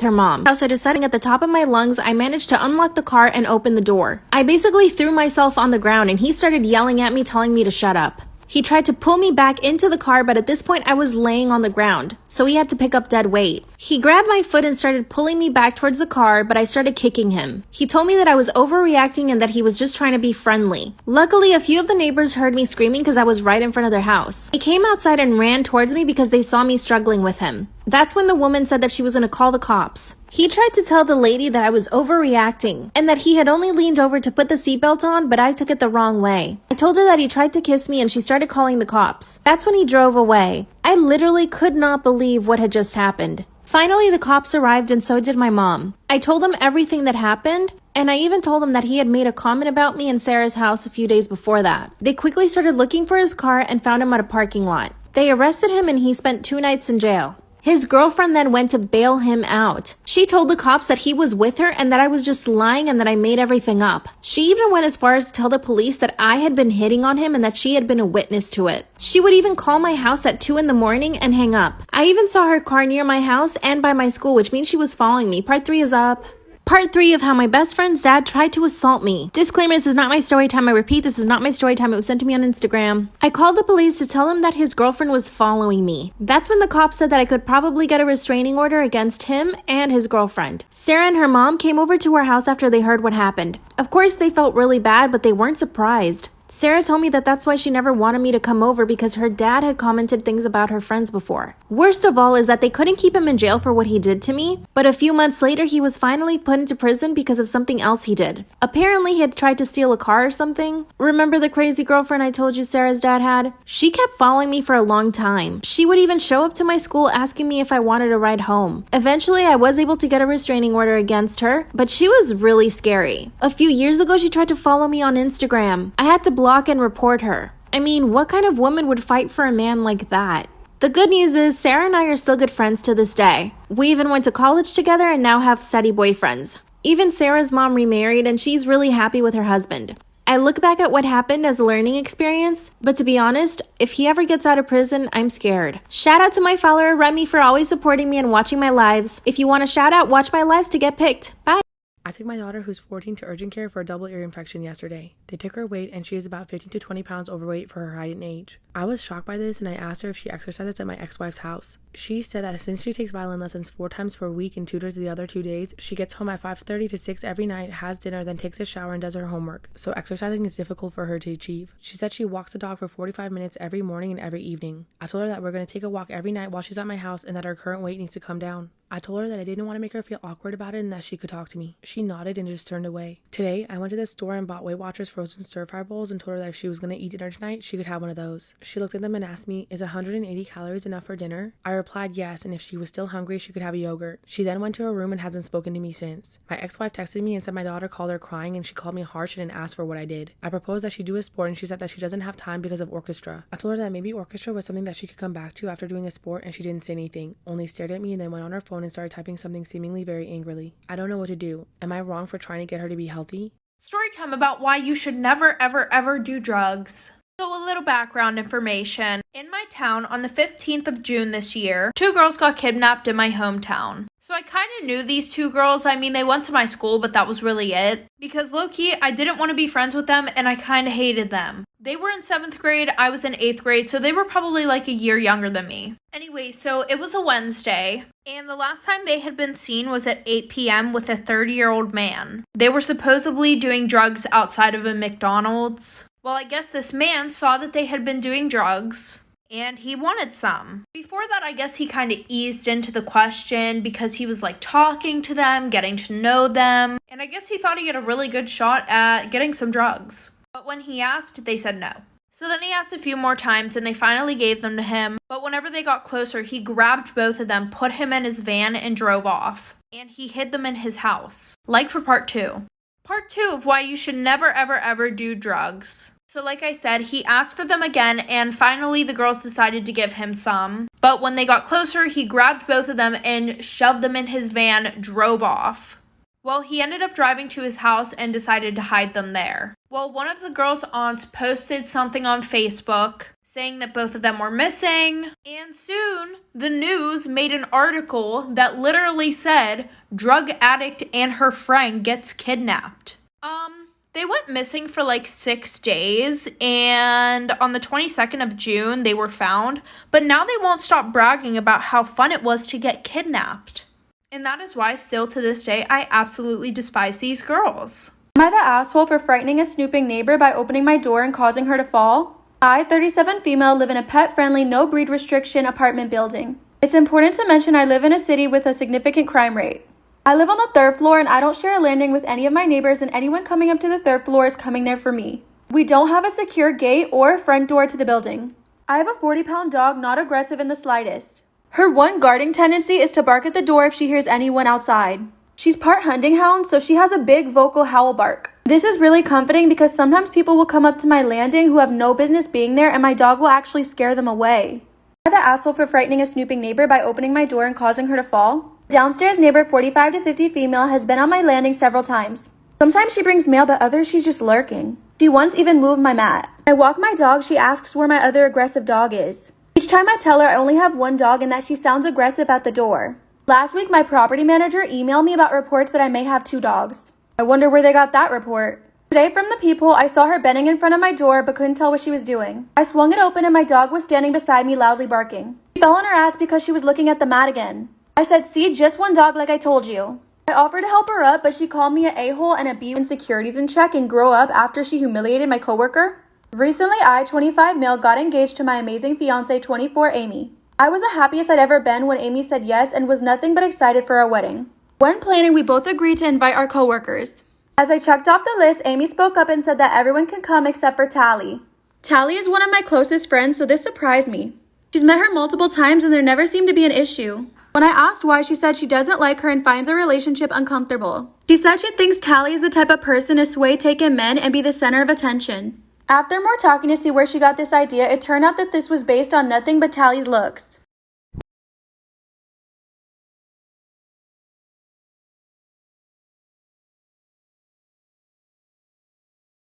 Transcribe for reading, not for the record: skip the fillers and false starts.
her mom. I decided at the top of my lungs, I managed to unlock the car and open the door. I basically threw myself on the ground and he started yelling at me, telling me to shut up. He tried to pull me back into the car, but at this point I was laying on the ground, so he had to pick up dead weight. He grabbed my foot and started pulling me back towards the car, but I started kicking him. He told me that I was overreacting and that he was just trying to be friendly. Luckily, a few of the neighbors heard me screaming because I was right in front of their house. They came outside and ran towards me because they saw me struggling with him. That's when the woman said that she was going to call the cops. He tried to tell the lady that I was overreacting and that he had only leaned over to put the seatbelt on, but I took it the wrong way. I told her that he tried to kiss me and she started calling the cops. That's when he drove away. I literally could not believe what had just happened. Finally, the cops arrived and so did my mom. I told them everything that happened, and I even told him that he had made a comment about me in Sarah's house a few days before that. They quickly started looking for his car and found him at a parking lot. They arrested him and he spent 2 nights in jail. His girlfriend then went to bail him out. She told the cops that he was with her and that I was just lying and that I made everything up. She even went as far as to tell the police that I had been hitting on him and that she had been a witness to it. She would even call my house at 2 in the morning and hang up. I even saw her car near my house and by my school, which means she was following me. Part 3 is up. Part 3 of how my best friend's dad tried to assault me. Disclaimer, this is not my story time. I repeat, this is not my story time. It was sent to me on Instagram. I called the police to tell him that his girlfriend was following me. That's when the cops said that I could probably get a restraining order against him and his girlfriend. Sarah and her mom came over to our house after they heard what happened. Of course, they felt really bad, but they weren't surprised. Sarah told me that that's why she never wanted me to come over because her dad had commented things about her friends before. Worst of all is that they couldn't keep him in jail for what he did to me, but a few months later he was finally put into prison because of something else he did. Apparently he had tried to steal a car or something. Remember the crazy girlfriend I told you Sarah's dad had? She kept following me for a long time. She would even show up to my school asking me if I wanted a ride home. Eventually I was able to get a restraining order against her, but she was really scary. A few years ago she tried to follow me on Instagram. I had to block and report her. I mean, what kind of woman would fight for a man like that? The good news is Sarah and I are still good friends to this day. We even went to college together and now have steady boyfriends. Even Sarah's mom remarried and she's really happy with her husband. I look back at what happened as a learning experience, but to be honest, if he ever gets out of prison, I'm scared. Shout out to my follower Remy for always supporting me and watching my lives. If you want a shout out, watch my lives to get picked. Bye! I took my daughter, who's 14, to urgent care for a double ear infection yesterday. They took her weight and she is about 15 to 20 pounds overweight for her height and age. I was shocked by this and I asked her if she exercises at my ex-wife's house. She said that since she takes violin lessons 4 times per week and tutors the other 2 days, she gets home at 5:30 to 6 every night, has dinner, then takes a shower and does her homework. So exercising is difficult for her to achieve. She said she walks the dog for 45 minutes every morning and every evening. I told her that we're going to take a walk every night while she's at my house and that her current weight needs to come down. I told her that I didn't want to make her feel awkward about it and that she could talk to me. She nodded and just turned away. Today, I went to the store and bought Weight Watchers frozen stir-fry bowls and told her that if she was going to eat dinner tonight, she could have one of those. She looked at them and asked me, is 180 calories enough for dinner? I replied yes, and if she was still hungry, she could have a yogurt. She then went to her room and hasn't spoken to me since. My ex-wife texted me and said my daughter called her crying and she called me harsh and asked for what I did. I proposed that she do a sport and she said that she doesn't have time because of orchestra. I told her that maybe orchestra was something that she could come back to after doing a sport and she didn't say anything, only stared at me and then went on her phone and started typing something seemingly very angrily. I don't know what to do. Am I wrong for trying to get her to be healthy? Story time about why you should never ever do drugs. So a little background information. In my town on the 15th of June this year, 2 girls got kidnapped in my hometown. So I kind of knew these 2 girls. I mean, they went to my school, but that was really it. Because low-key, I didn't want to be friends with them and I kind of hated them. They were in 7th grade, I was in 8th grade, so they were probably like a year younger than me. Anyway, so it was a Wednesday, and the last time they had been seen was at 8 p.m. with a 30-year-old man. They were supposedly doing drugs outside of a McDonald's. Well, I guess this man saw that they had been doing drugs, and he wanted some. Before that, I guess he kind of eased into the question because he was like talking to them, getting to know them, and I guess he thought he had a really good shot at getting some drugs. But when he asked, they said no. So then he asked a few more times and they finally gave them to him. But whenever they got closer, he grabbed both of them, put him in his van and drove off. And he hid them in his house. Like for part 2. Part 2 of why you should never ever do drugs. So like I said, he asked for them again and finally the girls decided to give him some. But when they got closer, he grabbed both of them and shoved them in his van, drove off. Well, he ended up driving to his house and decided to hide them there. Well, one of the girls' aunts posted something on Facebook saying that both of them were missing, and soon the news made an article that literally said, drug addict and her friend gets kidnapped. They went missing for like 6 days, and on the 22nd of June, they were found, but now they won't stop bragging about how fun it was to get kidnapped. And that is why, still to this day, I absolutely despise these girls. Am I the asshole for frightening a snooping neighbor by opening my door and causing her to fall? I, 37 female, live in a pet-friendly, no breed restriction apartment building. It's important to mention I live in a city with a significant crime rate. I live on the 3rd floor and I don't share a landing with any of my neighbors, and anyone coming up to the 3rd floor is coming there for me. We don't have a secure gate or front door to the building. I have a 40-pound dog, not aggressive in the slightest. Her one guarding tendency is to bark at the door if she hears anyone outside. She's part hunting hound, so she has a big vocal howl bark. This is really comforting because sometimes people will come up to my landing who have no business being there, and my dog will actually scare them away. Am I the asshole for frightening a snooping neighbor by opening my door and causing her to fall? Downstairs neighbor, 45 to 50 female, has been on my landing several times. Sometimes she brings mail, but others she's just lurking. She once even moved my mat. I walk my dog, she asks where my other aggressive dog is. Each time I tell her I only have one dog and that she sounds aggressive at the door. Last week, my property manager emailed me about reports that I may have 2 dogs. I wonder where they got that report. Today from the peephole, I saw her bending in front of my door but couldn't tell what she was doing. I swung it open and my dog was standing beside me loudly barking. She fell on her ass because she was looking at the mat again. I said, see, just one dog like I told you. I offered to help her up, but she called me an a-hole and a B insecurities in check and grow up after she humiliated my coworker. Recently, I, 25 male, got engaged to my amazing fiance, 24 Amy. I was the happiest I'd ever been when Amy said yes and was nothing but excited for our wedding. When planning, we both agreed to invite our coworkers. As I checked off the list, Amy spoke up and said that everyone can come except for Tally. Tally is one of my closest friends, so this surprised me. She's met her multiple times and there never seemed to be an issue. When I asked why, she said she doesn't like her and finds our relationship uncomfortable. She said she thinks Tally is the type of person to sway taken men and be the center of attention. After more talking to see where she got this idea, it turned out that this was based on nothing but Tally's looks.